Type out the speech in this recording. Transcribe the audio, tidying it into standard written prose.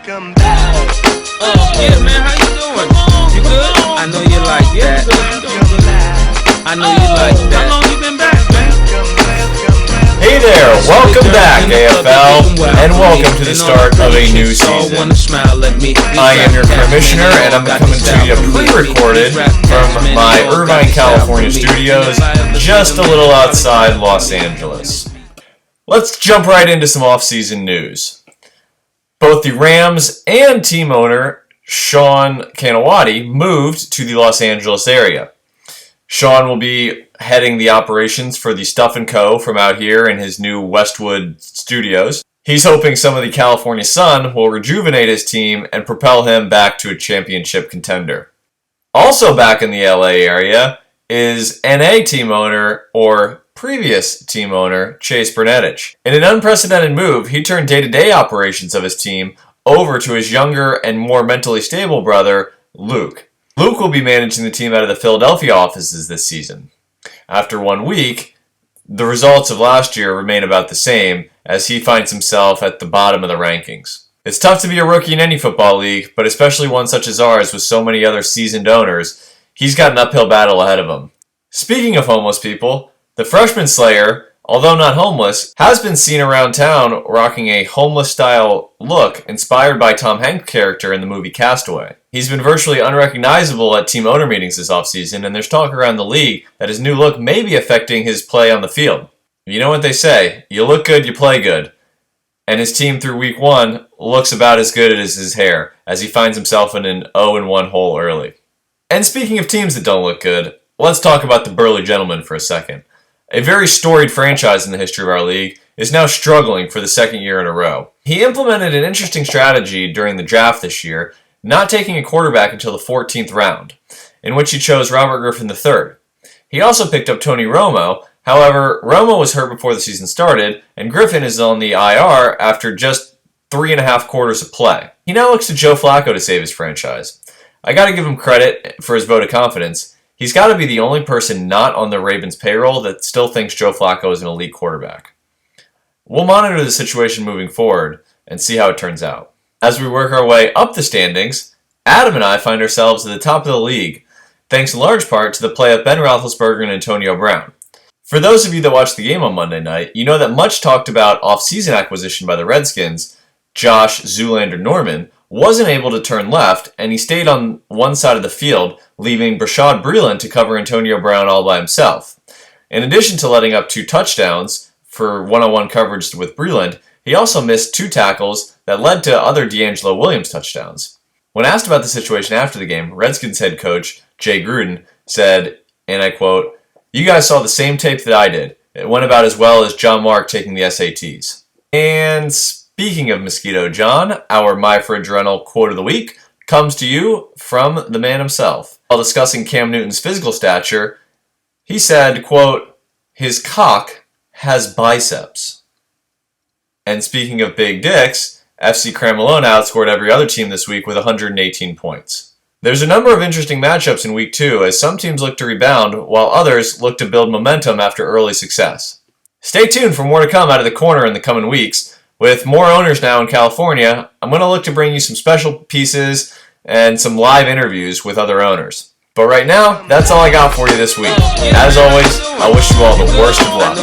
Welcome back. Yeah, man, how you doing? You good? I know you like that. I know you like that. How long you been back, man? Hey there, welcome back, AFL, and welcome to the start of a new season. I am your commissioner, and I'm coming to you pre-recorded from my Irvine, California studios, just a little outside Los Angeles. Let's jump right into some off-season news. Both the Rams and team owner Sean Kanawati moved to the Los Angeles area. Sean will be heading the operations for the Stuff & Co. from out here in his new Westwood studios. He's hoping some of the California sun will rejuvenate his team and propel him back to a championship contender. Also back in the LA area is NA team owner, or previous team owner, Chase Bernetich. In an unprecedented move, he turned day-to-day operations of his team over to his younger and more mentally stable brother, Luke. Luke will be managing the team out of the Philadelphia offices this season. After 1 week, the results of last year remain about the same as he finds himself at the bottom of the rankings. It's tough to be a rookie in any football league, but especially one such as ours with so many other seasoned owners, he's got an uphill battle ahead of him. Speaking of homeless people, the freshman slayer, although not homeless, has been seen around town rocking a homeless-style look inspired by Tom Hanks' character in the movie Castaway. He's been virtually unrecognizable at team owner meetings this offseason, and there's talk around the league that his new look may be affecting his play on the field. You know what they say, you look good, you play good. And his team through week 1 looks about as good as his hair, as he finds himself in an 0-1 hole early. And speaking of teams that don't look good, let's talk about the Burley Gentlemen for a second. A very storied franchise in the history of our league is now struggling for the second year in a row. He implemented an interesting strategy during the draft this year, not taking a quarterback until the 14th round, in which he chose Robert Griffin III. He also picked up Tony Romo. However, Romo was hurt before the season started, and Griffin is on the IR after just 3.5 quarters of play. He now looks to Joe Flacco to save his franchise. I gotta give him credit for his vote of confidence. He's got to be the only person not on the Ravens payroll that still thinks Joe Flacco is an elite quarterback. We'll monitor the situation moving forward and see how it turns out. As we work our way up the standings, Adam and I find ourselves at the top of the league, thanks in large part to the play of Ben Roethlisberger and Antonio Brown. For those of you that watched the game on Monday night, you know that much talked about off-season acquisition by the Redskins, Josh Zoolander-Norman, wasn't able to turn left, and he stayed on one side of the field, leaving Bashaud Breeland to cover Antonio Brown all by himself. In addition to letting up 2 touchdowns for one-on-one coverage with Breeland, he also missed 2 tackles that led to other D'Angelo Williams touchdowns. When asked about the situation after the game, Redskins head coach Jay Gruden said, and I quote, "You guys saw the same tape that I did. It went about as well as John Mark taking the SATs." And speaking of Mosquito John, our My Fridge Rental quote of the week comes to you from the man himself. While discussing Cam Newton's physical stature, he said, quote, "His cock has biceps." And speaking of big dicks, FC Cramalone outscored every other team this week with 118 points. There's a number of interesting matchups in week 2 as some teams look to rebound while others look to build momentum after early success. Stay tuned for more to come out of the corner in the coming weeks. With more owners now in California, I'm going to look to bring you some special pieces and some live interviews with other owners. But right now, that's all I got for you this week. As always, I wish you all the worst of luck.